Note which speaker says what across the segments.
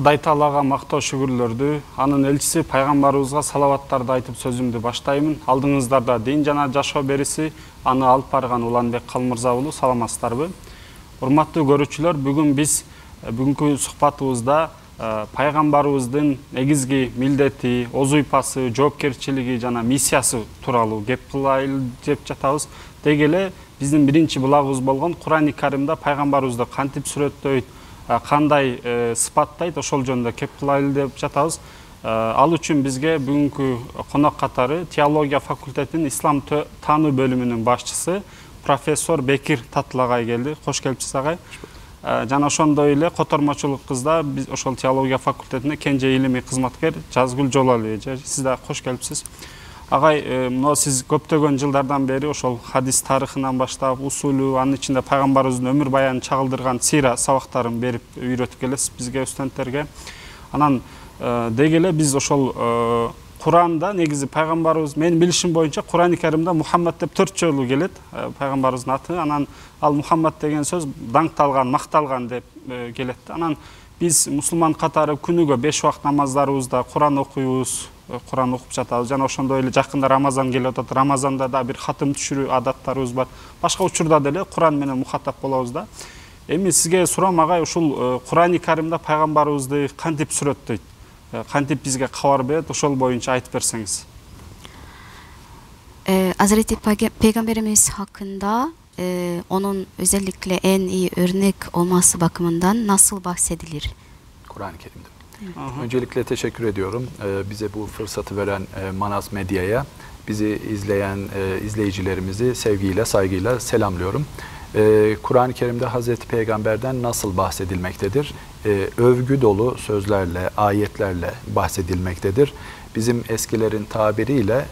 Speaker 1: Кудай Таалага мактоо шүгүрлөрдү, анын элчиси пайгамбарыбызга салаваттарды айтып сөзүмдү баштаймын. Алдыңыздарда дин жана жашоо бериси аны алып барган Уланбек Калмырза уулу, саламатсыздарбы? Урматтуу көрүүчүлөр, бүгүн биз бүгүнкү сухбатыбызда пайгамбарыбыздын негизги милдети, озуйпасы, жоопкерчилиги жана миссиясы тууралуу кеп кылайлы деп жатабыз. Деги эле биздин биринчи булагыбыз болгон Кур'ан-ы Каримде пайгамбарыбызды кантип сүрөттөйт, кандай сыпаттайт, ошол жөнүндө кеп кылайлы деп жатабыз. Ал үчүн бизге бүгүнкү конок катары теология факультетинин ислам таануу бөлүмүнүн башчысы профессор Бекир Татылагай келди. Кош келипсиз агай. Жана ошондой эле котормочулук кызда биз ошол теология факультетине кенже илимий кызматкер Жазгүл Жолали эже. Сиз да кош келипсиз. Агай, мына сиз көптөгөн жылдардан бери ошол хадис тарыхынан баштап, усулу, анын ичинде пайгамбарыбыздын өмүр баянын чагылдырган сира сабактарын берип үйрөтүп келесиз бизге, студенттерге. Анан деги эле биз ошол Кур'анда негизи пайгамбарыбыз, менин билишим боюнча Кур'ан-ы Каримде Мухаммад деп 4 жолу келет, пайгамбарыбыздын аты. Анан ал Мухаммад деген сөз даңкталган, макталган деп келет. Анан биз мусулман катары күнүгө 5 убакыт намаздарыбызда Кур'ан окуйбуз, Кур'ан окуп жатабыз. Жана ошондой эле жакында Рамазан келип атат. Рамазанда да бир хатым түшүрүү адаттарыбыз бар. Башка учурда деле Кур'ан менен мухатап болобуз да. Эми сизге сурам агай, ушул Кур'ан-ы Каримде пайгамбарыбызды кантип сүрөттөйт? Кантип бизге кабар берет, ошол боюнча айтып берсеңиз.
Speaker 2: Hazreti Peygamberimiz hakkında onun özellikle en iyi örnek olması bakımından nasıl bahsedilir?
Speaker 3: Kur'an-ı Kerim'de. Öncelikle teşekkür ediyorum bize bu fırsatı veren Manas Medya'ya, bizi izleyen izleyicilerimizi sevgiyle, saygıyla selamlıyorum. Kur'an-ı Kerim'de Hazreti Peygamber'den nasıl bahsedilmektedir? Övgü dolu sözlerle, ayetlerle bahsedilmektedir. Bizim eskilerin tabiriyle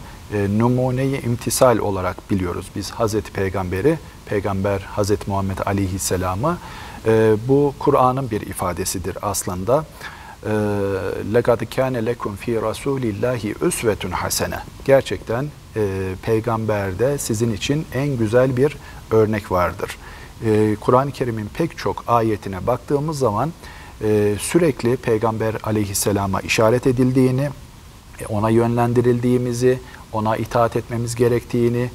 Speaker 3: numune-i imtisal olarak biliyoruz biz Hazreti Peygamber'i, Peygamber Hazreti Muhammed Aleyhisselam'ı. Bu Kur'an'ın bir ifadesidir aslında. لَقَدْ كَانَ لَكُمْ ف۪ي رَسُولِ اللّٰهِ اُسْوَةٌ حَسَنَةٌ. Gerçekten Peygamber'de sizin için en güzel bir örnek vardır. Kur'an-ı Kerim'in pek çok ayetine baktığımız zaman sürekli Peygamber Aleyhisselam'a işaret edildiğini, ona yönlendirildiğimizi, ona itaat etmemiz gerektiğini,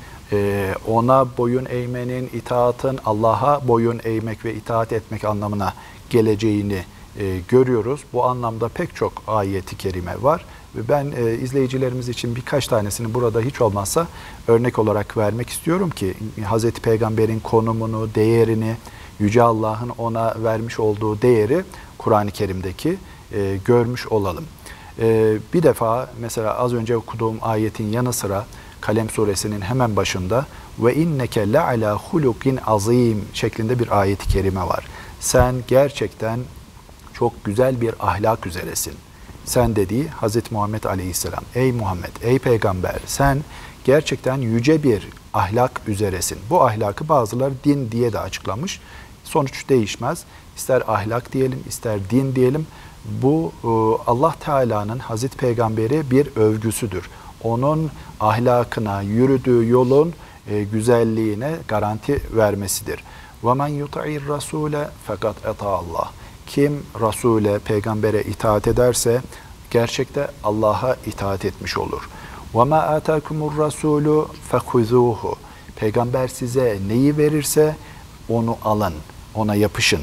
Speaker 3: ona boyun eğmenin, itaatın Allah'a boyun eğmek ve itaat etmek anlamına geleceğini görüyoruz. Bu anlamda pek çok ayeti kerime var. Ve ben izleyicilerimiz için birkaç tanesini burada hiç olmazsa örnek olarak vermek istiyorum ki Hazreti Peygamber'in konumunu, değerini, Yüce Allah'ın ona vermiş olduğu değeri Kur'an-ı Kerim'deki görmüş olalım. Bir defa mesela az önce okuduğum ayetin yanı sıra Kalem suresinin hemen başında ve inneke le'ala hulukin azim şeklinde bir ayet-i kerime var. Sen gerçekten çok güzel bir ahlak üzeresin. Sen dediği Hazreti Muhammed Aleyhisselam. Ey Muhammed, ey Peygamber, sen gerçekten yüce bir ahlak üzeresin. Bu ahlakı bazıları din diye de açıklamış. Sonuç değişmez. İster ahlak diyelim, ister din diyelim. Bu Allah Teala'nın Hazreti Peygamber'e bir övgüsüdür. Onun ahlakına, yürüdüğü yolun güzelliğine garanti vermesidir. وَمَنْ يُطَعِرْ الرَّسُولَ فَقَدْ اَطَاعَ اللّٰهِ. Kim Resul'e, Peygamber'e itaat ederse gerçekte Allah'a itaat etmiş olur. وَمَا آتَاكُمُ الرَّسُولُ فَخُذُوهُ. Peygamber size neyi verirse onu alın, ona yapışın.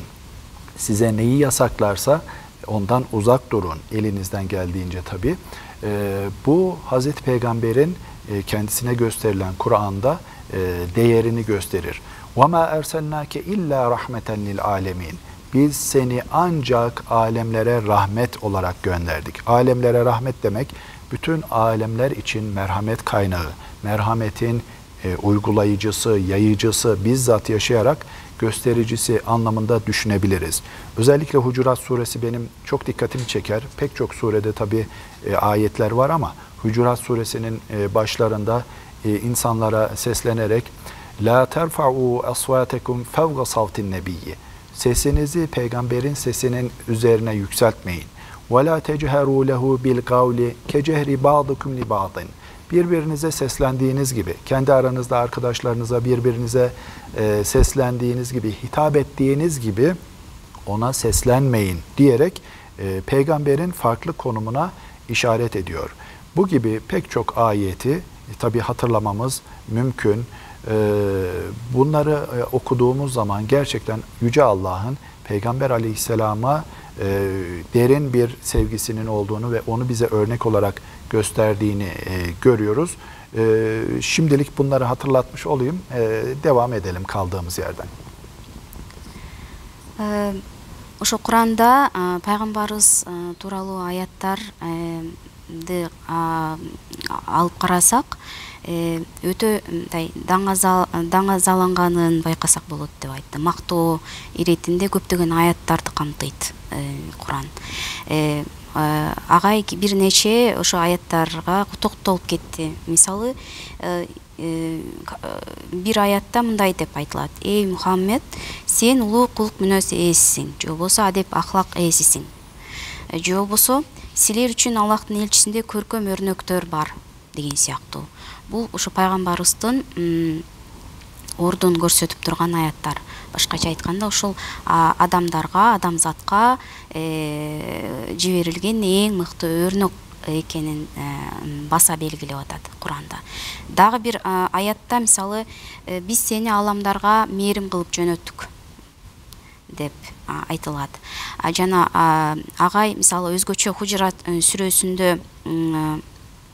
Speaker 3: Size neyi yasaklarsa ondan uzak durun, elinizden geldiğince tabii. Bu Hazreti Peygamber'in kendisine gösterilen Kur'an'da değerini gösterir. وَمَا اَرْسَلْنَاكَ اِلَّا رَحْمَةً لِلْعَالَمِينَ. Biz seni ancak alemlere rahmet olarak gönderdik. Alemlere rahmet demek, bütün alemler için merhamet kaynağı, merhametin uygulayıcısı, yayıcısı, bizzat yaşayarak göstericisi anlamında düşünebiliriz. Özellikle Hucurat suresi benim çok dikkatimi çeker. Pek çok surede tabi ayetler var ama Hucurat suresinin başlarında insanlara seslenerek La terfa'u aswatekum fevga savtin nebiyyi. Sesinizi peygamberin sesinin üzerine yükseltmeyin. وَلَا تَجْهَرُوا لَهُ بِالْقَوْلِ كَجَهْرِ بَعْضُكُمْ لِبَعْضٍ. Birbirinize seslendiğiniz gibi, kendi aranızda arkadaşlarınıza birbirinize seslendiğiniz gibi, hitap ettiğiniz gibi ona seslenmeyin diyerek peygamberin farklı konumuna işaret ediyor. Bu gibi pek çok ayeti tabii hatırlamamız mümkün. Bunları okuduğumuz zaman gerçekten Yüce Allah'ın Peygamber Aleyhisselam'a derin bir sevgisinin olduğunu ve onu bize örnek olarak gösterdiğini görüyoruz. Şimdilik bunları hatırlatmış olayım. Devam edelim kaldığımız yerden.
Speaker 2: Ошо Куранда пайгамбарыбыз тууралуу аяттарды алып карасак, өтө мындай даңазаланганын байкасак болот деп айтты. Мактоо иретинде көптөгөн аяттарды камтыйт Куран. Агай бир нече ошо аяттарга токтолуп кетти. Мисалы, bir аятта мындай деп айтылат: "Эй Мухаммед, сен улуу кулк мүнөз ээсисиң, же болбосо адеп ахлак ээсисиң. Же болбосо силер үчүн Аллахтын элчисинде көркөм өрнөктөр бар" деген сыяктуу. Бул ошо пайгамбарыбыздын ордун көрсөтүп турган аяттар. Башкача айтканда, ошол адамдарга, адамзатка жиберилген эң мыкты өрнөк экенин баса белгилеп атат Куранда. Дагы бир аятта, мисалы, биз сени аламдарга мээрим кылып жөнөттүк деп айтылат. Жана агай мисалы өзгөчө Хужурат сүрөсүндө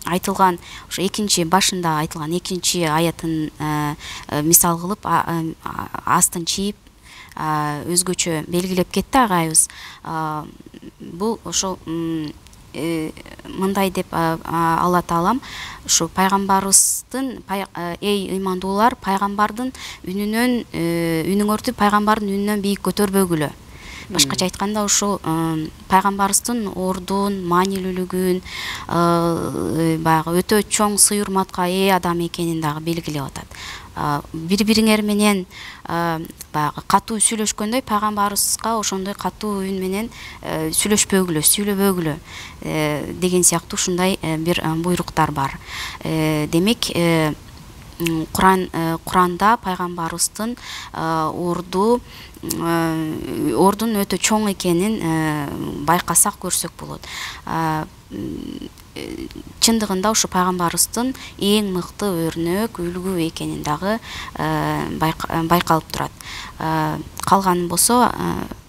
Speaker 2: айтылган, ошо экинчи башында айтылган экинчи аятын мисал кылып астын чийип өзгөчө белгилеп кетти агайыбыз. Бул ошо мындай деп Алла Таалам ушу пайгамбарыбыздын эй ыймандуулар, пайгамбардын үнүңөрдү пайгамбардын үнүнөн бийик көтөрбөгүлө. Башкача айтканда, ошо пайгамбарыбыздын ордун, маанилүүлүгүн, баягы өтө чоң сый-урматка ээ адам экенин дагы белгилеп атат. Бири-бириңер менен баягы катуу сүйлөшкөндөй, пайгамбарыбызга ошондой катуу үн менен сүйлөшпөгүлө, сүйлөбөгүлө деген сыяктуу ушундай бир буйруктар бар. Демек, Куранда пайгамбарыбыздын ордун өтө чоң экенин байкасак көрсөк болот. Чындыгында ушу пайгамбарыбыздын эң мыкты өрнөк, үлгү экенин дагы байкалып турат. Kalganı bolsa...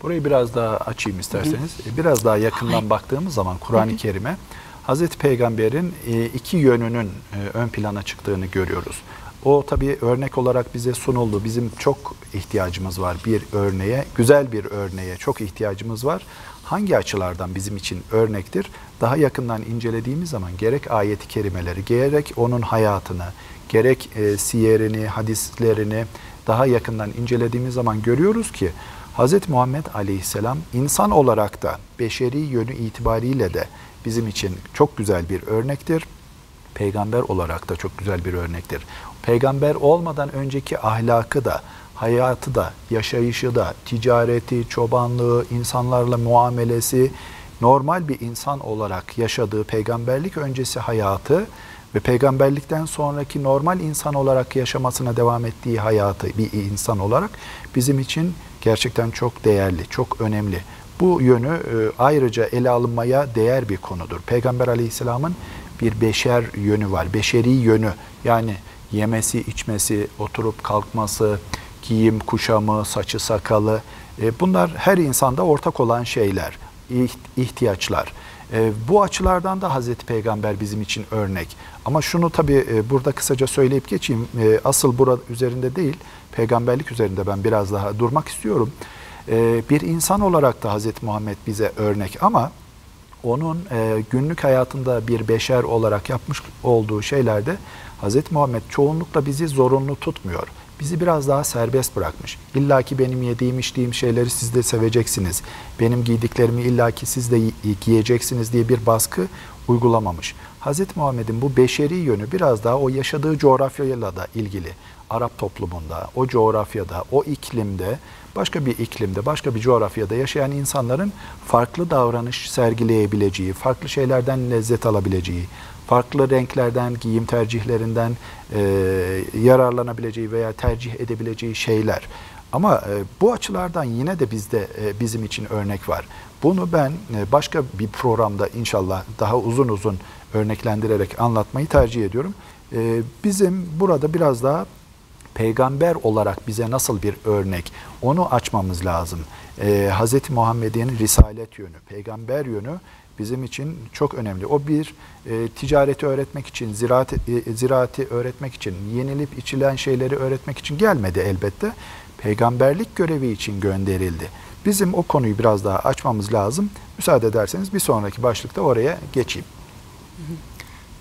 Speaker 3: Burayı biraz daha açayım isterseniz. Biraz daha yakından baktığımız zaman Kur'an-ı Kerim'e Hazreti Peygamber'in iki yönünün ön plana çıktığını görüyoruz. O tabii örnek olarak bize sunuldu. Bizim çok ihtiyacımız var bir örneğe, güzel bir örneğe çok ihtiyacımız var. Hangi açılardan bizim için örnektir? Daha yakından incelediğimiz zaman gerek ayet-i kerimeleri, gerek onun hayatını, gerek siyerini, hadislerini daha yakından incelediğimiz zaman görüyoruz ki Hz. Muhammed Aleyhisselam insan olarak da beşeri yönü itibariyle de bizim için çok güzel bir örnektir. Peygamber olarak da çok güzel bir örnektir. Peygamber olmadan önceki ahlakı da, hayatı da, yaşayışı da, ticareti, çobanlığı, insanlarla muamelesi, normal bir insan olarak yaşadığı peygamberlik öncesi hayatı ve peygamberlikten sonraki normal insan olarak yaşamasına devam ettiği hayatı bir insan olarak bizim için gerçekten çok değerli, çok önemli. Bu yönü ayrıca ele alınmaya değer bir konudur. Peygamber Aleyhisselam'ın bir beşer yönü var, beşeri yönü. Yani yemesi, içmesi, oturup kalkması, giyim, kuşamı, saçı, sakalı. Bunlar her insanda ortak olan şeyler, ihtiyaçlar. Bu açılardan da Hazreti Peygamber bizim için örnek. Ama şunu tabii burada kısaca söyleyip geçeyim. Asıl burada üzerinde değil, peygamberlik üzerinde ben biraz daha durmak istiyorum. Bir insan olarak da Hazreti Muhammed bize örnek ama onun günlük hayatında bir beşer olarak yapmış olduğu şeylerde Hazreti Muhammed çoğunlukla bizi zorunlu tutmuyor. Bizi biraz daha serbest bırakmış. İlla ki benim yediğim içtiğim şeyleri siz de seveceksiniz. Benim giydiklerimi illa ki siz de giyeceksiniz diye bir baskı uygulamamış. Hazreti Muhammed'in bu beşeri yönü biraz daha o yaşadığı coğrafyayla da ilgili. Arap toplumunda, o coğrafyada, o iklimde, başka bir iklimde, başka bir coğrafyada yaşayan insanların farklı davranış sergileyebileceği, farklı şeylerden lezzet alabileceği, farklı renklerden, giyim tercihlerinden yararlanabileceği veya tercih edebileceği şeyler. Ama bu açılardan yine de bizim için örnek var. Bunu ben başka bir programda inşallah daha uzun uzun örneklendirerek anlatmayı tercih ediyorum. Bizim burada biraz daha peygamber olarak bize nasıl bir örnek, onu açmamız lazım. Hz. Muhammed'in risalet yönü, peygamber yönü bizim için çok önemli. O bir ticareti öğretmek için, ziraati öğretmek için, yenilip içilen şeyleri öğretmek için gelmedi elbette. Peygamberlik görevi için gönderildi. Bizim o konuyu biraz daha açmamız lazım. Müsaade ederseniz bir sonraki başlıkta oraya geçeyim.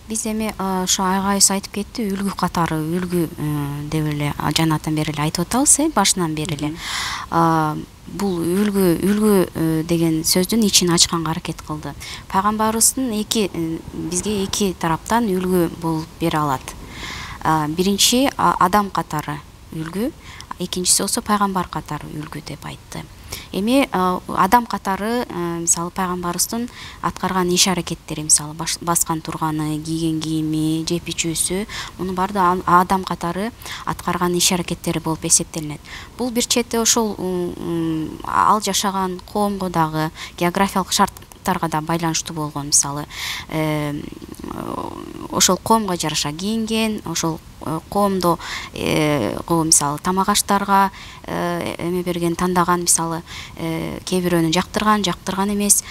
Speaker 2: Биз эми ошо айгайыс айтып кетти, үлгү катары, үлгү деп эле жанатан бери эле айтып атабыз, башынан бери эле. Бул үлгү деген сөздүн ичин ачканга аракет кылды. Пайгамбарыбыздын бизге эки тараптан үлгү болуп бере алат. Биринчи адам катары үлгү, экинчиси болсо пайгамбар катары үлгү деп айтты. Эми адам катары мисалы пайгамбарыбыздын аткарган иш аракеттери, мисалы баскан турганы, кийген кийими, жеп ичүүсү, муну баарды адам катары аткарган иш аракеттери болуп эсептелинет. Бул бир четте ошол ал жашаган коомго дагы географиялык шарттарга да байланыштуу болгон, мисалы ошол коомго жараша кийинген, ошол коомдо мисалы тамак аштарга эме берген, тандаган, мисалы кээ бирөөнү жактырган эмес.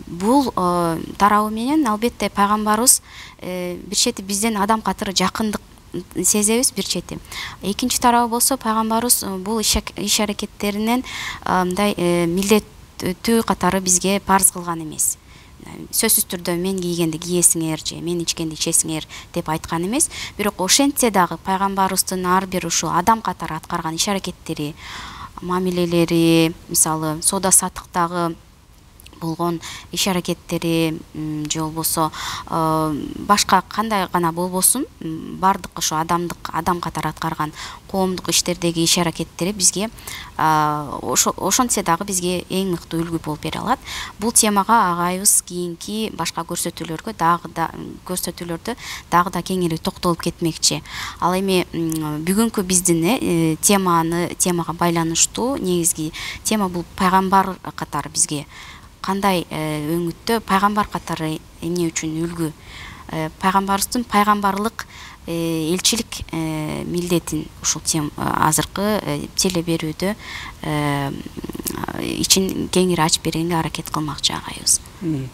Speaker 2: Бул тарабы менен албетте пайгамбарыбыз бир чети бизден адам катары жакындык сезебиз бир чети. Экинчи тарабы болсо пайгамбарыбыз бул иш аракеттеринен мындай милдеттүү катары бизге парз кылган эмес. Сөзсүз түрдө мен кийгенди кийесиңер же мен ичкенди ичесиңер деп айткан эмес. Бирок ошентсе дагы пайгамбарыбыздын ар бир ушул адам катары аткарган иш аракеттери, мамилелери, мисалы соода саттыктагы болгон иш аракеттери же болбосо башка кандай гана болбосун, бардык ошо адам катары аткарган коомдук иштердеги иш аракеттери бизге ошентсе дагы бизге эң мыкты үлгү болуп бере алат. Бул темага агайыбыз кийинки башка көрсөтүүлөрдө дагы да кеңири токтолуп кетмекчи. Ал эми бүгүнкү биздин темага байланыштуу негизги тема бул пайгамбар катары бизге кандай өңүттө пайгамбар катары эмне үчүн үлгү, пайгамбарыбыздын пайгамбарлык элчилик милдетин ушул азыркы теле берүүдө ичин кеңири ачып бергенге аракет кылмакчы агайыбыз.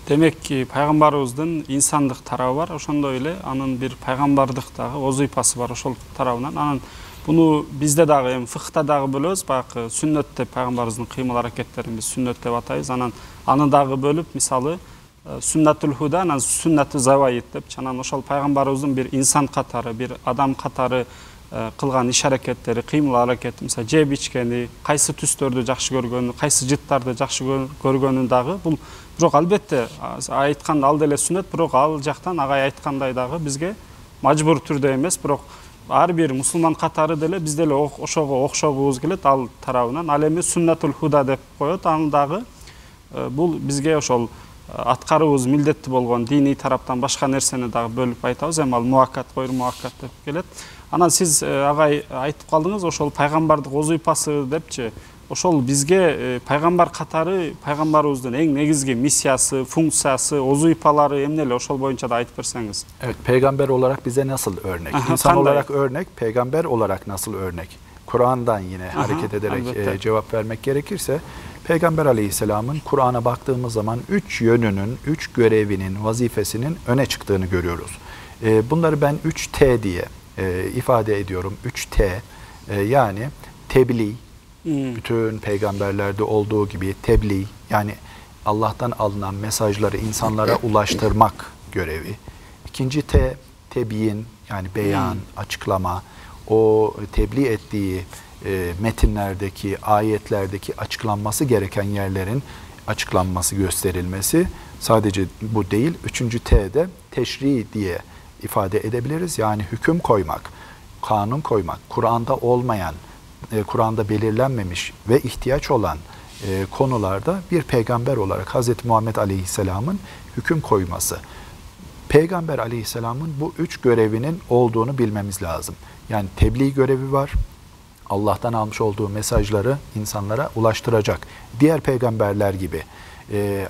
Speaker 1: Демек пайгамбарыбыздын инсандык тарабы бар, ошондой эле анын бир пайгамбардык дагы вазыйфасы бар ошол тарабынан. Анан буну бизде дагы эми фыкта дагы бөлөбүз, баягы сүннөт деп пайгамбарыбыздын кыймыл аракеттерин биз сүннөт деп атайбыз. Анан аны дагы бөлүп, мисалы сүннатул худа, анан сүннату заваид деп, анан ошол пайгамбарыбыздын бир инсан катары, бир адам катары кылган иш аракеттери, кыймыл аракети, мисалы жеп ичкени, кайсы түстөрдү жакшы көргөнү, кайсы жыттарды жакшы көргөнү дагы бул. Бирок албетте айткан ал деле сүннөт, бирок ал жактан агай айткандай дагы бизге мажбур түрдө эмес, бирок ар бир мусулман катары деле биз деле ошого окшогубуз келет ал тарабынан. Ал эми сүннатул худа деп коет, аны дагы бул бизге ошол аткарыбыз милдеттүү болгон диний тараптан башка нерсени дагы бөлүп айтабыз. Эми ал муаккат, койру муаккат деп келет. Анан сиз агай айтып калдыңыз ошол пайгамбардык вазыйфасы депчи. Ошол бизге пайгамбар катары пайгамбарыбыздын эң негизги миссиясы, функциясы, вазыйфалары эмнелер, ошол боюнча да айтып берсеңиz.
Speaker 3: Evet, peygamber olarak bize nasıl örnek? İnsan olarak örnek, peygamber olarak nasıl örnek? Kur'an'dan yine hareket ederek cevap vermek gerekirse, Peygamber Aleyhisselam'ın Kur'an'a baktığımız zaman 3 yönünün, 3 görevinin, vazifesinin öne çıktığını görüyoruz. Bunları ben 3T diye ifade ediyorum. 3T yani tebliğ, bütün peygamberlerde olduğu gibi tebliğ, yani Allah'tan alınan mesajları insanlara ulaştırmak görevi. İkinci T, tebyin, yani beyan, açıklama, o tebliğ ettiği metinlerdeki, ayetlerdeki açıklanması gereken yerlerin açıklanması, gösterilmesi. Sadece bu değil. Üçüncü T'de teşri diye ifade edebiliriz. Yani hüküm koymak, kanun koymak, Kur'an'da olmayan, Kur'an'da belirlenmemiş ve ihtiyaç olan konularda bir peygamber olarak Hz. Muhammed Aleyhisselam'ın hüküm koyması. Peygamber Aleyhisselam'ın bu 3 görevinin olduğunu bilmemiz lazım. Yani tebliğ görevi var, Allah'tan almış olduğu mesajları insanlara ulaştıracak. Diğer peygamberler gibi.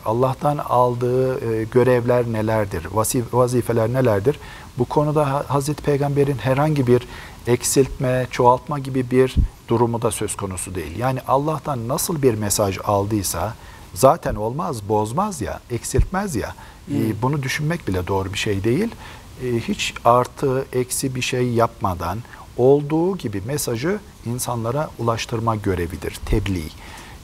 Speaker 3: Allah'tan aldığı görevler nelerdir, vazifeler nelerdir? Bu konuda Hazreti Peygamber'in herhangi bir eksiltme, çoğaltma gibi bir durumu da söz konusu değil. Yani Allah'tan nasıl bir mesaj aldıysa zaten olmaz, bozmaz ya, eksiltmez ya. Bunu düşünmek bile doğru bir şey değil. Hiç artı, eksi bir şey yapmadan olduğu gibi mesajı insanlara ulaştırma görevidir, tebliğ.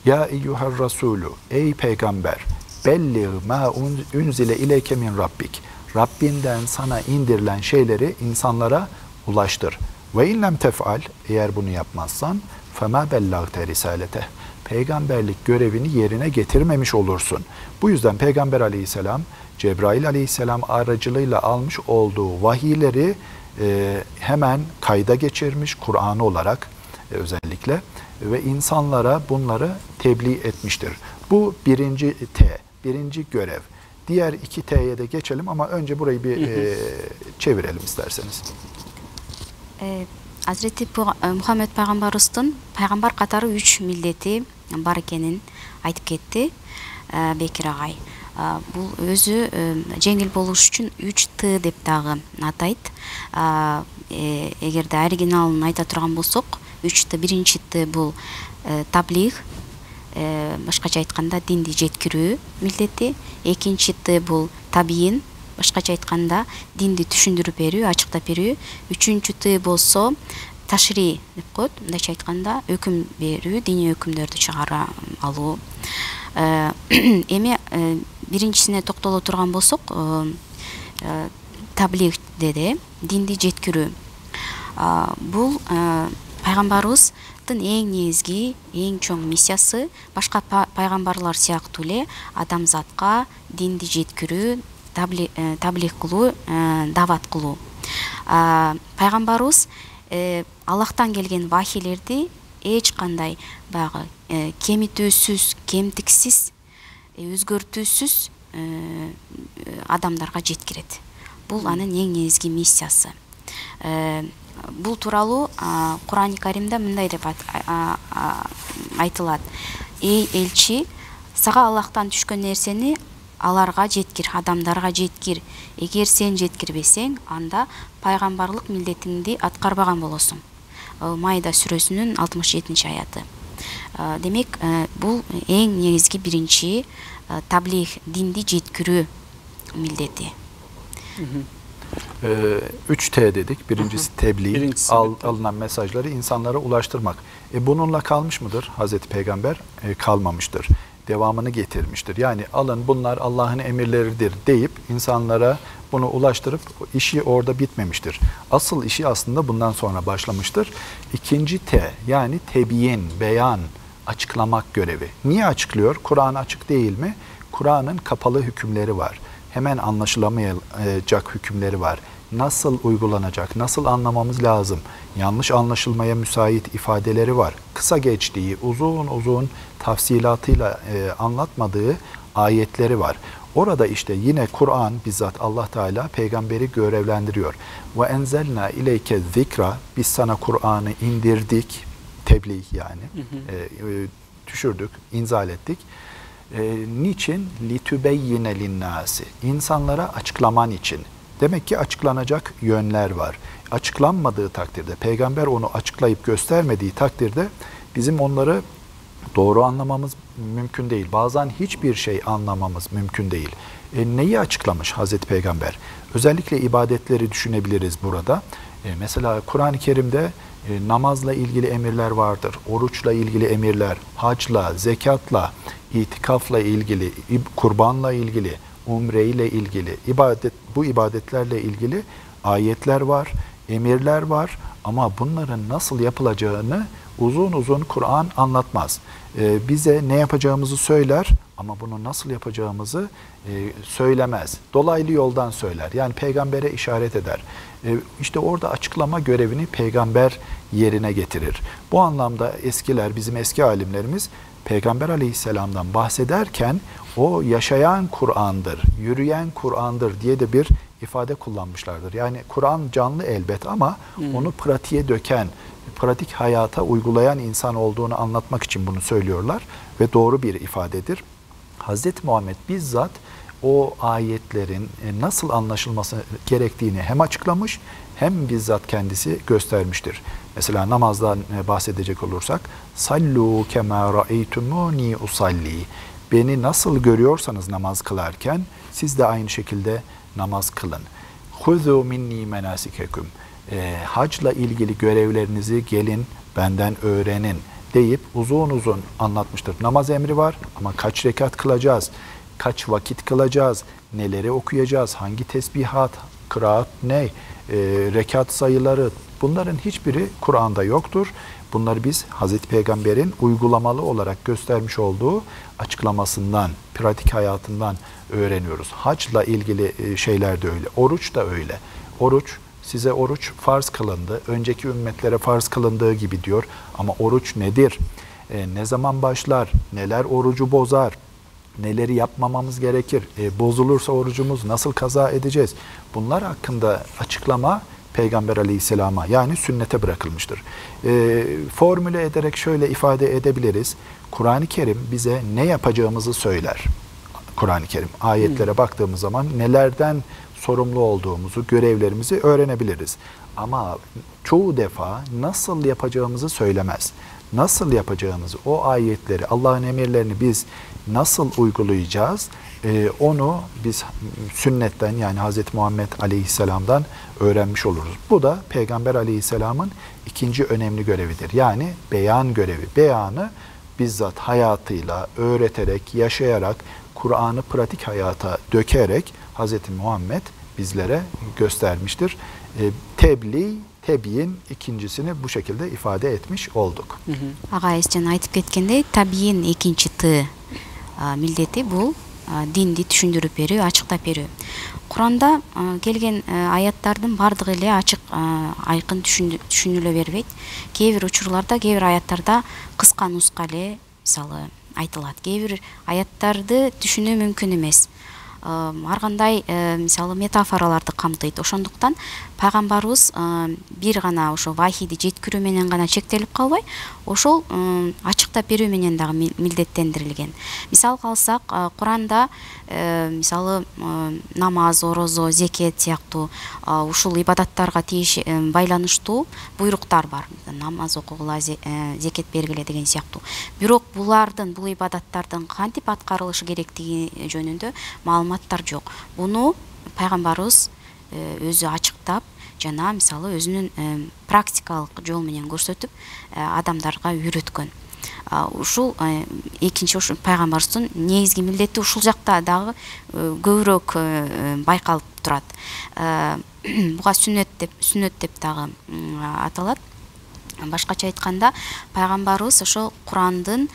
Speaker 3: Ya eyyuhar rasulü, ey peygamber, belli ma unzile ileyke min rabbik. Rabbinden sana indirilen şeyleri insanlara ulaştır. Ve in lem tef'al, eğer bunu yapmazsan, fema bellagte risalete. Peygamberlik görevini yerine getirmemiş olursun. Bu yüzden Peygamber aleyhisselam, Cebrail aleyhisselam aracılığıyla almış olduğu vahiyleri hemen kayda geçirmiş, Kur'an'ı olarak özellikle ve insanlara bunları tebliğ etmiştir. Bu birinci T, birinci görev. Diğer 2 T'ye de geçelim ama önce burayı bir çevirelim isterseniz.
Speaker 2: Hazreti Muhammed Peygamberimizdin Peygamber katары 3 milleti бар экенин айтып кетти Бекир агай. Бул өзү жеңил болуш үчүн 3Т деп дагы атайт. Эгерде оригиналын айта турган болсок, 3Т, биринчи Т бул таблиг, башкача айтканда динди жеткирүү милдети. Экинчи Т бул табийин, башкача айтканда динди түшүндүрүп берүү, ачыктап берүү. Үчүнчү Т болсо ташри деп коет, мындайча айтканда өкүм берүү, диний өкүмдөрдү чыгара алуу. Эми биринчисине токтоло турган болсок, таблиг деди, динди жеткирүү. Бул пайгамбарыбыздын эң негизги, эң чоң миссиясы, башка пайгамбарлар сыяктуу эле адамзатка динди жеткирүү, таблиг кылуу, дават кылуу. Пайгамбарыбыз Аллахтан келген вахилерди эч кандай багы кемитүүсүз, кемтиксиз, өзгөртүүсүз адамдарга жеткирет. Бул анын эң негизги миссиясы. Бул тууралуу Кур'ан-ы Каримде мындай деп айтылат: эй элчи, сага Аллахтан түшкөн нерсени аларга жеткир, адамдарга жеткир. Эгер сен жеткирбесең, анда пайгамбарлык милдетиңди аткарбаган болосуң. Майда сүрөсүнүн 67-аяты. Демек, бул эң негизги биринчи таблиг, динди жеткирүү милдети.
Speaker 3: 3T dedik. Birincisi tebliğ, alınan mesajları insanlara ulaştırmak. Bununla kalmış mıdır Hazreti Peygamber? Kalmamıştır. Devamını getirmiştir. Yani alın bunlar Allah'ın emirleridir deyip insanlara bunu ulaştırıp işi orada bitmemiştir. Asıl işi aslında bundan sonra başlamıştır. İkinci T, yani tebyin, beyan, açıklamak görevi. Niye açıklıyor? Kur'an açık değil mi? Kur'an'ın kapalı hükümleri var. Hemen anlaşılamayacak hükümleri var. Nasıl uygulanacak, nasıl anlamamız lazım? Yanlış anlaşılmaya müsait ifadeleri var. Kısa geçtiği, uzun uzun tafsilatıyla anlatmadığı ayetleri var. Orada işte yine Kur'an bizzat Allah Teala peygamberi görevlendiriyor. Ve enzelna ileyke zikra, biz sana Kur'an'ı indirdik, tebliğ yani, düşürdük, inzal ettik. Niçin? Litübeyyine linnâsi, insanlara açıklaman için. Demek ki açıklanacak yönler var. Açıklanmadığı takdirde, peygamber onu açıklayıp göstermediği takdirde bizim onları doğru anlamamız mümkün değil. Bazen hiçbir şey anlamamız mümkün değil. Neyi açıklamış Hazreti Peygamber? Özellikle ibadetleri düşünebiliriz burada. Mesela Kur'an-ı Kerim'de namazla ilgili emirler vardır. Oruçla ilgili emirler, hacla, zekatla, itikafla ilgili, kurbanla ilgili, umreyle ilgili, bu ibadetlerle ilgili ayetler var, emirler var ama bunların nasıl yapılacağını uzun uzun Kur'an anlatmaz. Bize ne yapacağımızı söyler ama bunu nasıl yapacağımızı söylemez. Dolaylı yoldan söyler. Yani peygambere işaret eder. İşte orada açıklama görevini peygamber yerine getirir. Bu anlamda eskiler, bizim eski alimlerimiz Peygamber Aleyhisselam'dan bahsederken o yaşayan Kur'an'dır, yürüyen Kur'an'dır diye de bir ifade kullanmışlardır. Yani Kur'an canlı elbet ama onu pratiğe döken, pratik hayata uygulayan insan olduğunu anlatmak için bunu söylüyorlar ve doğru bir ifadedir. Hazreti Muhammed bizzat o ayetlerin nasıl anlaşılması gerektiğini hem açıklamış hem bizzat kendisi göstermiştir. Mesela namazdan bahsedecek olursak sallu kema ra'eytumuni usalli. Beni nasıl görüyorsanız namaz kılarken siz de aynı şekilde namaz kılın. Huzu minni menasikekum. Hacla ilgili görevlerinizi gelin benden öğrenin deyip uzun uzun anlatmıştır. Namaz emri var ama kaç rekat kılacağız, kaç vakit kılacağız, neleri okuyacağız, hangi tesbihat, kıraat ne, rekat sayıları, bunların hiçbiri Kur'an'da yoktur. Bunları biz Hazreti Peygamber'in uygulamalı olarak göstermiş olduğu açıklamasından, pratik hayatından öğreniyoruz. Hacla ilgili şeyler de öyle, oruç da öyle. Size oruç farz kılındı, önceki ümmetlere farz kılındığı gibi diyor. Ama oruç nedir? Ne zaman başlar? Neler orucu bozar? Neleri yapmamamız gerekir? Bozulursa orucumuz nasıl kaza edeceğiz? Bunlar hakkında açıklama Peygamber Aleyhisselam'a yani sünnete bırakılmıştır. Formüle ederek şöyle ifade edebiliriz. Kur'an-ı Kerim bize ne yapacağımızı söyler. Kur'an-ı Kerim ayetlere baktığımız zaman nelerden sorumlu olduğumuzu, görevlerimizi öğrenebiliriz. Ama çoğu defa nasıl yapacağımızı söylemez. Nasıl yapacağımızı, o ayetleri, Allah'ın emirlerini biz nasıl uygulayacağız? Onu biz sünnetten yani Hz. Muhammed Aleyhisselam'dan öğrenmiş oluruz. Bu da Peygamber Aleyhisselam'ın ikinci önemli görevidir. Yani beyan görevi. Beyanı bizzat hayatıyla, öğreterek, yaşayarak, Kur'an'ı pratik hayata dökerek Hz. Muhammed bizlere göstermiştir. Tebyin ikincisini bu şekilde ifade etmiş olduk.
Speaker 2: Ağa Escan айтып кеткендей, табийин экинчи Т милдети бул динди түшүндүрүп берүү, ачыктап берүү. Куранда келген аяттардын бардыгы эле ачык, айкын түшүнүлө бербейт. Кээ бир учурларда, кээ бир аяттарда кыска нуска эле мисалы айтылат. Кээ бир аяттарды түшүнүү мүмкүн эмес. Ар кандай мисалы метафораларды камтыйт. Ошондуктан пайгамбарыбыз бир гана ошо вахийди жеткирүү менен гана чектелип калбай, ошол ачыктап берүү менен дагы милдеттендирилген. Мисал алсак, Куранда мисалы намаз, орозо, зекет сыяктуу ушул ибадаттарга байланыштуу буйруктар бар. Намаз окугула, зекет бергиле деген сыяктуу. Бирок булардын, бул ибадаттардын кантип аткарылышы керектиги жөнүндө маалыматтар жок. Буну пайгамбарыбыз өзү ачыктап, жана мисалы өзүнүн практикалык жол менен көрсөтүп адамдарга үйрөткөн. Ушул экинчи ушул пайгамбарыбыздын негизги милдети ушул жакта дагы көбүрөөк байкалып турат. Буга сүннөт деп дагы аталат. Башкача айтканда, пайгамбарыбыз ошо Курандын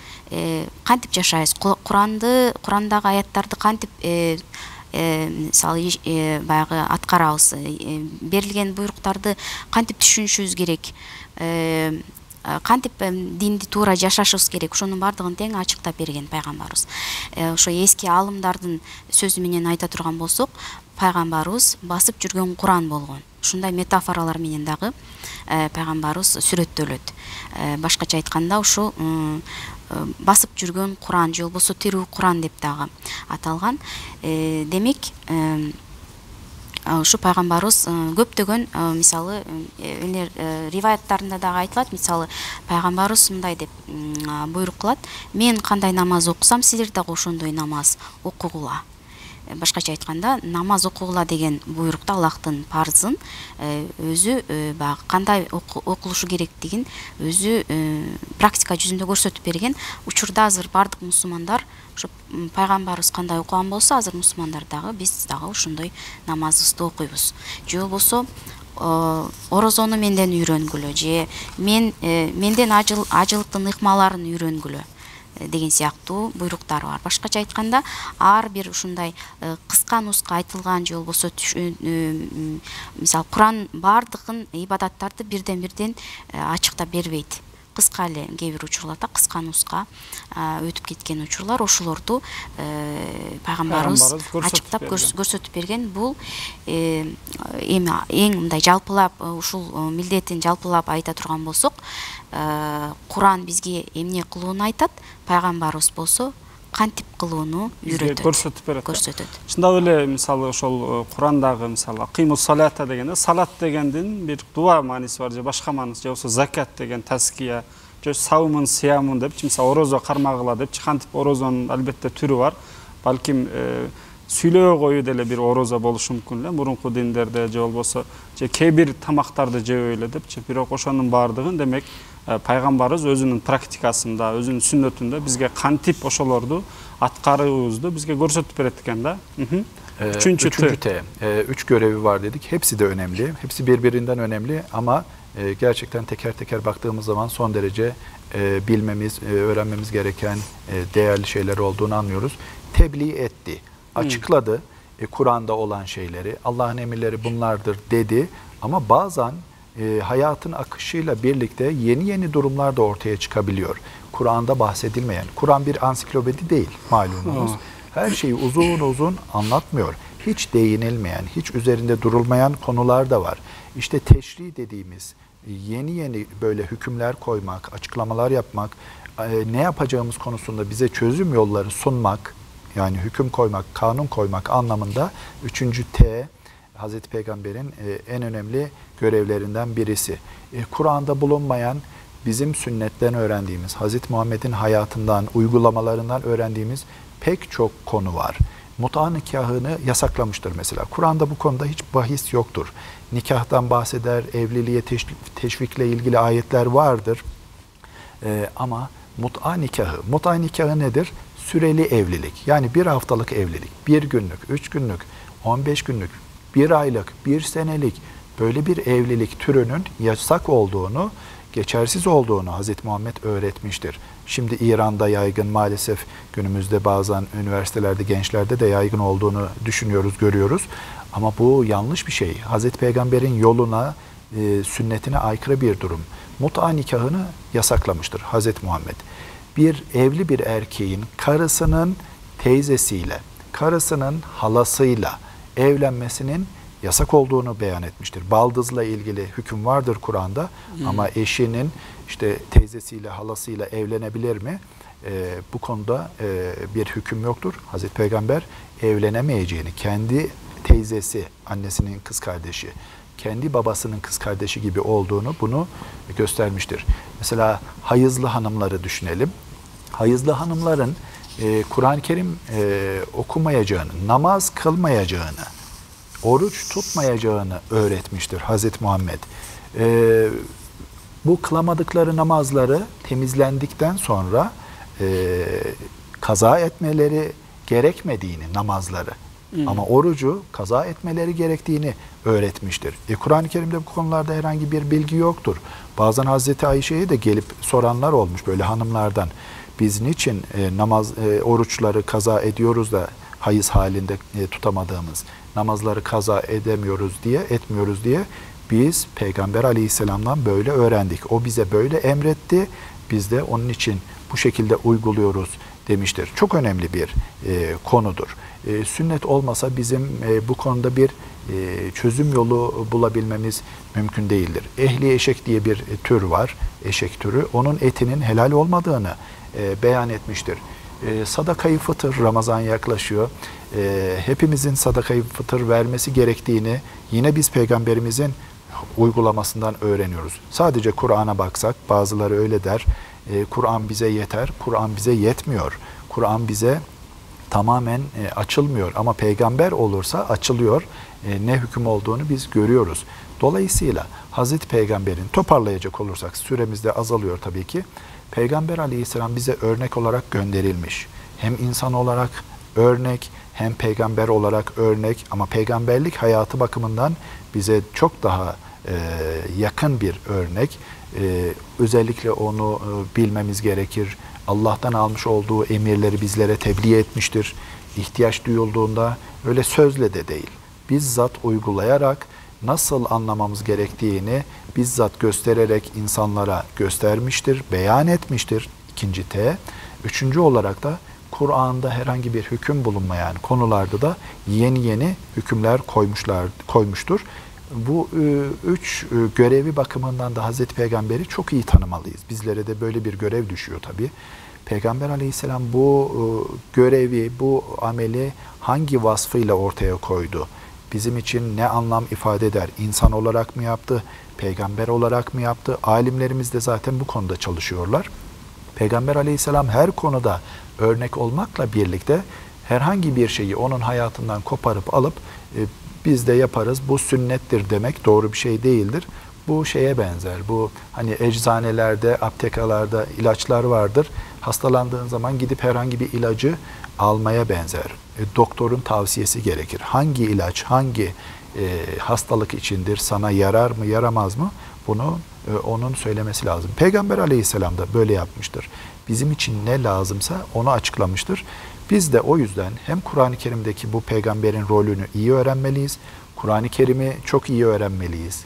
Speaker 2: кантип жашайбыз, Курандагы аяттарды кантип мисалы баягы аткарабыз, берилген буйруктарды кантип түшүнүшүбүз керек, кантип динди туура жашашыбыз керек, ошонун бардыгын тең ачыктап берген пайгамбарыбыз. Ошо эски алымдардын сөзү менен айта турган болсок, пайгамбарыбыз басып жүргөн Куран болгон. Ушундай метафоралар менен дагы пайгамбарыбыз сүрөттөлөт. Башкача айтканда, ушу басып жүргөн Куран же болбосо тирүү Куран деп дагы аталган. Демек, ушу пайгамбарыбыз көптөгөн мисалы риваяттарында дагы айтылат. Мисалы пайгамбарыбыз мындай деп буйрук кылат: мен кандай намаз окусам, силер дагы ошондой намаз окугула. Башкача айтканда, намаз окугула деген буйрукта Аллахтын парзын өзү кандай окулушу керектигин өзү практика жүзүндө көрсөтүп берген. Учурда азыр бардык мусулмандар ушу пайгамбарыбыз кандай окуган болсо, азыр мусулмандар дагы биз дагы ошондой намазыбызды окуйбуз. Же болбосо орозону менден үйрөнгүлө, же менден ажылыктын ыкмаларын үйрөнгүлө деген сыяктуу буйруктар бар. Башкача айтканда, ар бир ушундай кыска нуска айтылган же болбосо мисалы Куран бардыгын ибадаттарды бирден ачыктап бербейт. кыска эле кээ бир учурларда кыска нуска өтүп кеткен учурлар, ошолорду пайгамбарыбыз ачыктап көрсөтүп берген. Бул эми эң мындай жалпылап ушул милдетин жалпылап айта турган болсок, Куран бизге эмне кылууну айтат, пайгамбарыбыз болсо кантип кылууну үйрөтөт, көрсөтөт.
Speaker 1: Шындап эле мисалы ошол Курандагы мисалы акимус салата дегенде, салат дегендин бир дуа мааниси бар же башка мааниси, же болсо закат деген таския, же саумун сиямун депчи, мисалы орозо кармагыла депчи, кантип орозонун албетте түрү бар. Балким сүйлөө коюу деле бир орозо болушу мүмкүн эле мурунку диндерде, же болбосо же кээ бир тамактарды жебей эле депчи. Бирок ошонун баардыгын демек пайгамбарыбыз өзүнүн практикасында, өзүнүн сүннөтүндө бизге кантип ошолорду аткарыбызды бизге көрсөтүп берет экен да. Üçüncü
Speaker 3: T. 3 görevi var dedik. Hepsi de önemli. Hepsi birbirinden önemli ama gerçekten teker teker baktığımız zaman son derece bilmemiz, öğrenmemiz gereken değerli şeyler olduğunu anlıyoruz. Tebliğ etti, açıkladı Kur'an'da olan şeyleri, Allah'ın emirleri bunlardır dedi ama bazen hayatın akışıyla birlikte yeni durumlar da ortaya çıkabiliyor. Kur'an'da bahsedilmeyen, Kur'an bir ansiklopedi değil malumunuz. Her şeyi uzun anlatmıyor. Hiç değinilmeyen, hiç üzerinde durulmayan konular da var. İşte teşri dediğimiz yeni böyle hükümler koymak, açıklamalar yapmak, ne yapacağımız konusunda bize çözüm yolları sunmak, yani hüküm koymak, kanun koymak anlamında 3. T, Hazreti Peygamber'in en önemli görevlerinden birisi. Kur'an'da bulunmayan, bizim sünnetten öğrendiğimiz, Hazreti Muhammed'in hayatından, uygulamalarından öğrendiğimiz pek çok konu var. Mut'a nikahını yasaklamıştır mesela. Kur'an'da bu konuda hiç bahis yoktur. Nikahtan bahseder, evliliğe teşvikle ilgili ayetler vardır. Ama mut'a nikahı nedir? Süreli evlilik. Yani bir haftalık evlilik, 1 günlük, 3 günlük, 15 günlük, 1 aylık, 1 senelik böyle bir evlilik türünün yasak olduğunu, geçersiz olduğunu Hazreti Muhammed öğretmiştir. Şimdi İran'da yaygın, maalesef günümüzde bazen üniversitelerde, gençlerde de yaygın olduğunu düşünüyoruz, görüyoruz. Ama bu yanlış bir şey. Hazreti Peygamber'in yoluna, sünnetine aykırı bir durum. Mut'a nikahını yasaklamıştır Hazreti Muhammed. Evli bir erkeğin karısının teyzesiyle, karısının halasıyla evlenmesinin yasak olduğunu beyan etmiştir. Baldızla ilgili hüküm vardır Kur'an'da ama eşinin işte teyzesiyle, halasıyla evlenebilir mi? Bu konuda bir hüküm yoktur. Hazreti Peygamber evlenemeyeceğini, kendi teyzesi, annesinin kız kardeşi, kendi babasının kız kardeşi gibi olduğunu, bunu göstermiştir. Mesela hayızlı hanımları düşünelim. Hayızlı hanımların Kur'an-ı Kerim okumayacağını, namaz kılmayacağını, oruç tutmayacağını öğretmiştir Hazreti Muhammed. Bu kılamadıkları namazları temizlendikten sonra kaza etmeleri gerekmediğini, namazları ama orucu kaza etmeleri gerektiğini öğretmiştir. Kur'an-ı Kerim'de bu konularda herhangi bir bilgi yoktur. Bazen Hazreti Ayşe'ye de gelip soranlar olmuş böyle hanımlardan. Biz niçin oruçları kaza ediyoruz da hayız halinde tutamadığımız, namazları kaza etmiyoruz diye biz Peygamber Aleyhisselam'dan böyle öğrendik. O bize böyle emretti. Biz de onun için bu şekilde uyguluyoruz demiştir. Çok önemli bir konudur. Sünnet olmasa bizim bu konuda bir çözüm yolu bulabilmemiz mümkün değildir. Ehli eşek diye bir tür var, eşek türü. Onun etinin helal olmadığını beyan etmiştir. Sadakayı fıtır, Ramazan yaklaşıyor. Hepimizin sadakayı fıtır vermesi gerektiğini yine biz Peygamberimizin uygulamasından öğreniyoruz. Sadece Kur'an'a baksak, bazıları öyle der, Kur'an bize yeter, Kur'an bize yetmiyor. Kur'an bize tamamen açılmıyor ama peygamber olursa açılıyor. Ne hüküm olduğunu biz görüyoruz. Dolayısıyla Hazreti Peygamber'in, toparlayacak olursak, süremiz de azalıyor tabii ki, Peygamber Aleyhisselam bize örnek olarak gönderilmiş. Hem insan olarak örnek, hem peygamber olarak örnek ama peygamberlik hayatı bakımından bize çok daha yakın bir örnek. Özellikle onu bilmemiz gerekir. Allah'tan almış olduğu emirleri bizlere tebliğ etmiştir. İhtiyaç duyulduğunda öyle sözle de değil, bizzat uygulayarak nasıl anlamamız gerektiğini bizzat göstererek insanlara göstermiştir, beyan etmiştir. İkinci T. Üçüncü olarak da Kur'an'da herhangi bir hüküm bulunmayan konularda da yeni hükümler koymuştur. Bu üç görevi bakımından da Hazreti Peygamber'i çok iyi tanımalıyız. Bizlere de böyle bir görev düşüyor tabii. Peygamber Aleyhisselam bu görevi, bu ameli hangi vasfıyla ortaya koydu? Bizim için ne anlam ifade eder? İnsan olarak mı yaptı? Peygamber olarak mı yaptı? Alimlerimiz de zaten bu konuda çalışıyorlar. Peygamber Aleyhisselam her konuda örnek olmakla birlikte herhangi bir şeyi onun hayatından koparıp alıp biz de yaparız, bu sünnettir demek doğru bir şey değildir. Bu şeye benzer, bu hani eczanelerde, aptekalarda ilaçlar vardır. Hastalandığın zaman gidip herhangi bir ilacı almaya benzer. Doktorun tavsiyesi gerekir. Hangi ilaç, hangi hastalık içindir, sana yarar mı, yaramaz mı? Bunu onun söylemesi lazım. Peygamber Aleyhisselam da böyle yapmıştır. Bizim için ne lazımsa onu açıklamıştır. Biz de o yüzden hem Kur'an-ı Kerim'deki bu peygamberin rolünü iyi öğrenmeliyiz, Kur'an-ı Kerim'i çok iyi öğrenmeliyiz,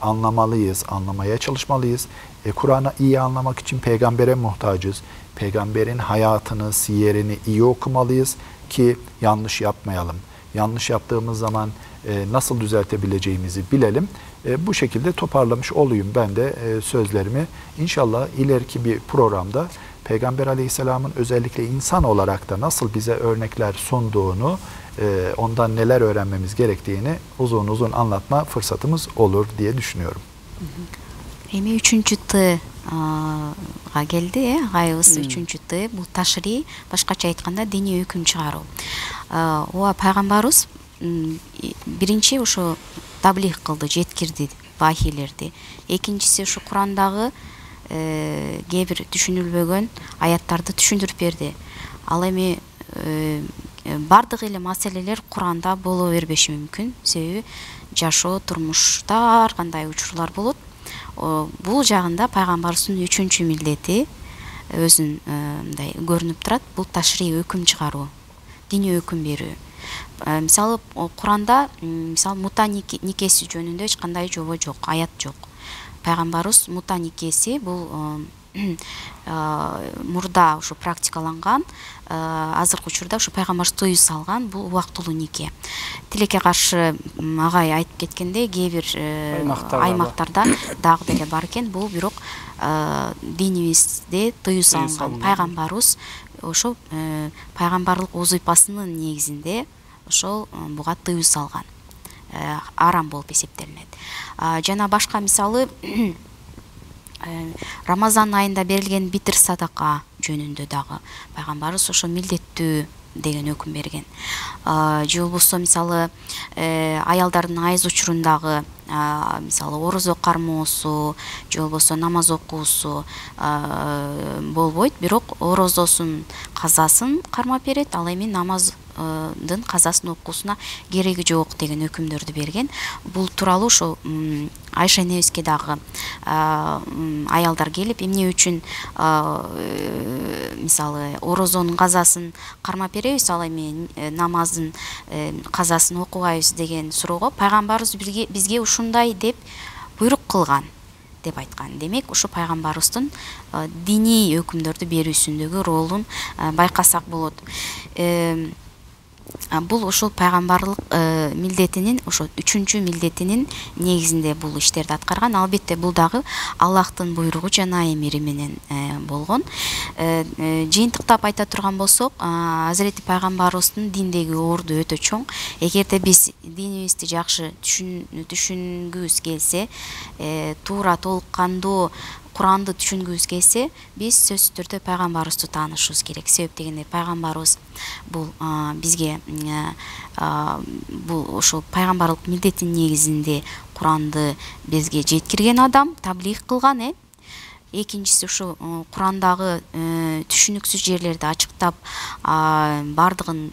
Speaker 3: anlamalıyız, anlamaya çalışmalıyız. Kur'an'ı iyi anlamak için peygambere muhtacız. Peygamberin hayatını, siyerini iyi okumalıyız ki yanlış yapmayalım. Yanlış yaptığımız zaman nasıl düzeltebileceğimizi bilelim. Bu şekilde toparlamış olayım ben de sözlerimi. İnşallah ileriki bir programda Peygamber Aleyhisselam'ın özellikle insan olarak da nasıl bize örnekler sunduğunu, ondan neler öğrenmemiz gerektiğini uzun uzun anlatma fırsatımız olur diye düşünüyorum.
Speaker 2: Эми үчүнчү Тга келди, агайыбыз үчүнчү Т, бул ташри, башкача айтканда диний өкүм чыгаруу. Ооба пайгамбарыбыз биринчи ошо таблих кылды, жеткирди вахилерди. Экинчиси ушу Курандагы кээ бир түшүнүлбөгөн аяттарды түшүндүрүп берди. Ал эми бардык эле маселелер Куранда боло бербеши мүмкүн. Себеби жашоо, турмушта ар кандай учурлар болот. Бул жагында пайгамбарыбыздын үчүнчү милдети өзүн мындай көрүнүп турат. Бул ташри, өкүм чыгаруу, диний өкүм берүү. Мисалы Куранда мисалы мута никеси жөнүндө эч кандай жобо жок, аят жок. Пайгамбарыбыз мута никеси бул мурда ушу практикаланган, азыркы учурда ушу пайгамбарыбыз тыюу салган бул убактылуу нике. Тилекке каршы агай айтып кеткендей, кээ бир аймактарда дагы деле бар экен. Бул бирок динибизде тыюу салынган. Пайгамбарыбыз ошо пайгамбарлык узыйпасынын негизинде ошол буга тыюу салган. Арам болуп эсептелинет. Жана башка мисалы Рамазан айында берилген битир садака жөнүндө дагы пайгамбарыбыз ошо милдеттүү деген өкүм берген. Же болбосо мисалы аялдардын айыз учурундагы мисалы орозо кармоосу, же болбосо намаз окуусу болбойт, бирок орозосун казасын кармап берет, ал эми намаздын казасын окуусуна кереги жок деген өкүмдөрдү берген. Бул тууралуу ошо Айша энебизге дагы аялдар келип, эмне үчүн мисалы орозонун казасын кармап беребиз, ал эми намаздын казасын окубайбыз деген суроого пайгамбарыбыз бизге ушундай деп буйрук кылган деп айткан. Демек, ушу пайгамбарыбыздын диний өкүмдөрдү берүүсүндөгү ролун байкасак болот. Бул ошол пайгамбарлык милдетинин, ошо үчүнчү милдетинин негизинде бул иштерди аткарган. Албетте бул дагы Аллахтын буйругу жана эмири менен болгон. Жыйынтыктап айта турган болсок, Азирети пайгамбарыбыздын диндеги орду өтө чоң. Эгерде биз динибизди жакшы түшүнгүбүз келсе, туура толук кандуу Куранды түшүнгүбүз келсе, биз сөзсүз түрдө пайгамбарыбызды таанышыбыз керек. Себеп дегенде пайгамбарыбыз бул бизге бул ошо пайгамбарлык милдеттин негизинде Куранды бизге жеткирген адам, таблих кылган. Экинчиси ушу Курандагы түшүнүксүз жерлерди ачыктап, бардыгын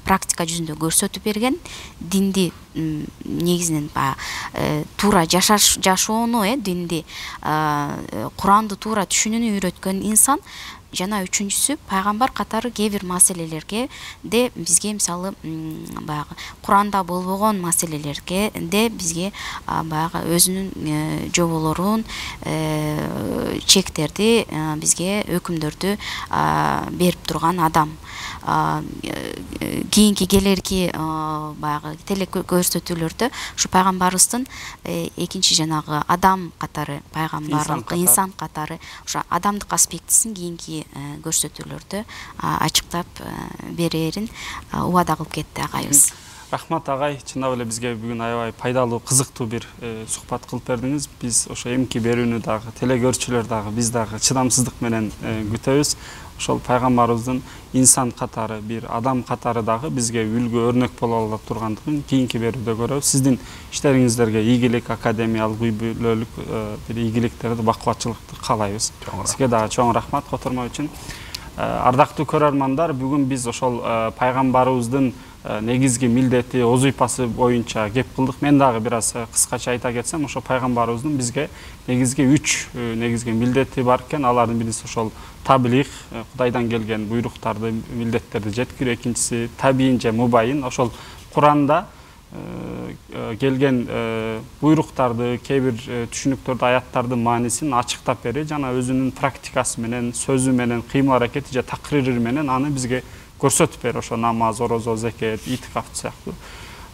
Speaker 2: практика жүзүндө көрсөтүп берген, динди негизинен баягы туура жашоону, динди, Куранды туура түшүнүүнү үйрөткөн инсан. Жана үчүнчүсү, пайгамбар катары кээ бир маселелерге де бизге мисалы баягы Куранда болбогон маселелерге де бизге баягы өзүнүн жоболорун, чектерди, бизге өкүмдөрдү берип турган адам. Кийинки келерки баягы телекөрсөтүүлөрдө ушу пайгамбарыбыздын экинчи жанагы адам катары, пайгамбарлык инсан катары ушу адамдык аспектисин кийинки көрсөтүүлөрдө ачыктап берерин убада кылып кетти агайыбыз.
Speaker 1: Рахмат агай, чындап эле бизге бүгүн аябай пайдалуу, кызыктуу бир сухбат кылып бердиңиз. Биз ошо эмки берүүнү дагы телекөрүүчүлөр дагы биз дагы чыдамсыздык менен күтөбүз. Ошол пайгамбарыбыздын инсан катары, бир адам катары дагы бизге үлгү, өрнөк боло ала тургандыгын кийинки берүүдө көрөбүз. Сиздин иштериңиздерге ийгилик, академиялык, үй бүлөлүк бир ийгиликтерди, бакубатчылыкты каалайбыз. Сизге дагы чоң рахмат котормо үчүн. Ардактуу көрөрмандар, бүгүн биз ошол пайгамбарыбыздын негизги милдети, озуйпасы боюнча кеп кылдык. Мен дагы бир аз кыскача айта кетсем, ошо пайгамбарыбыздын бизге негизги 3 негизги милдети бар экен. Алардын бирisi ошол таблих, Кудайдан келген буйруктарды, милдеттерди жеткирүү. Экинчиси табийин же мубайин, ошол Куранда келген буйруктарды, кээ бир түшүнүктөрдү, аяттардын маанисин ачыктап берүү жана өзүнүн практикасы менен, сөзү менен, кыймыл аракети же такрири менен аны бизге көрсөтүп берүү. Ошо намаз, орозо, зекет, итикаф сыяктуу.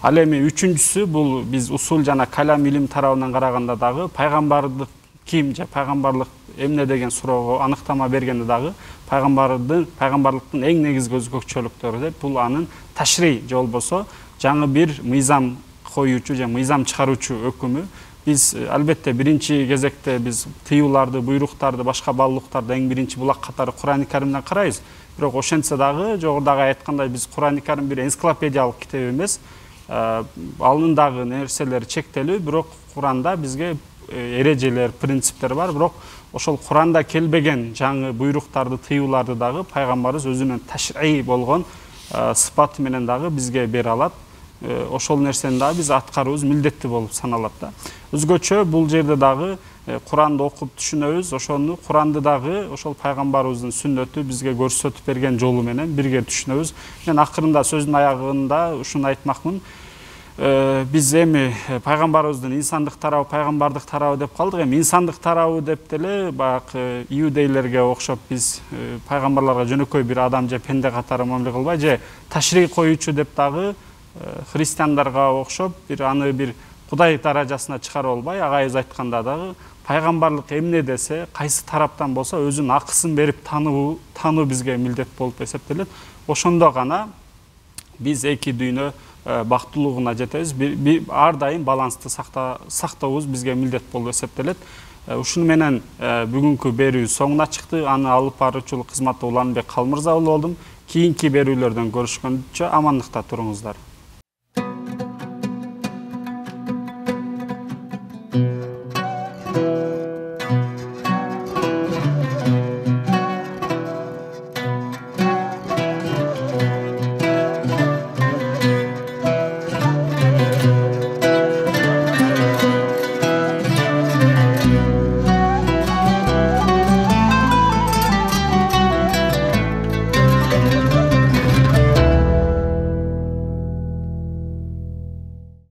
Speaker 1: Ал эми үчүнчүсү, бул биз усул жана калам илим тарабынан караганда дагы пайгамбардык ким же пайгамбарлык эмне деген суроого аныктама бергенде дагы пайгамбарлыктын эң негизги өзгөчөлүктөрү деп бул анын ташри же болбосо жаңы бир мыйзам коюучу же мыйзам чыгаруучу өкүмү. Биз албетте биринчи кезекте биз тыюуларды, буйруктарды, башка баалуулуктарды эң биринчи булак катары Куран-ы Каримден карайбыз. Бирок ошентсе дагы жогорудагы айткандай биз Куран-ы Карим бир энциклопедиялык китеп эмес. Алындагы нерселер чектелүү, бирок Куранда бизге эрежелер, принциптер бар. Бирок ошол Куранда келбеген жаңы буйруктарды, тыюуларды дагы пайгамбарыбыз өзүнүн ташри болгон сыпаты менен дагы бизге бере алат. Ошол нерсени дагы биз аткарууубуз милдеттүү болуп саналат да. Өзгөчө бул жерде дагы Куранды окуп түшүнөбүз. Ошону Куранды дагы ошол пайгамбарыбыздын сүннөтү бизге көрсөтүп берген жолу менен бирге түшүнөбүз. Мен акырында сөздүн аягында ушуну айтмакмын. Биз эми пайгамбарыбыздын инсандык тарабы, пайгамбардык тарабы деп калдык. Эми инсандык тарабы деп деле баягы иудейлерге окшоп биз пайгамбарларга жөнөкөй бир адам же пенде катары мамиле кылбай, же ташри коюучу деп дагы христиандарга окшоп бир аны бир Кудай даражасына чыгарып албай, агайыбыз айтканда дагы пайгамбарлык эмне десе, кайсы тараптан болсо өзүнүн акысын берип тануу бизге милдет болуп эсептелет. Ошондо гана биз эки дүйнө бактылуулугуна жетебиз. Ар дайым балансты сактообуз бизге милдет болуп эсептелет. Ушуну менен бүгүнкү берүү соңуна чыкты. Аны алып баруучулук кызматта Уланбек Калмырза уулу болдум. Кийинки берүүлөрдөн көрүшкөнчө амандыкта туруңуздар.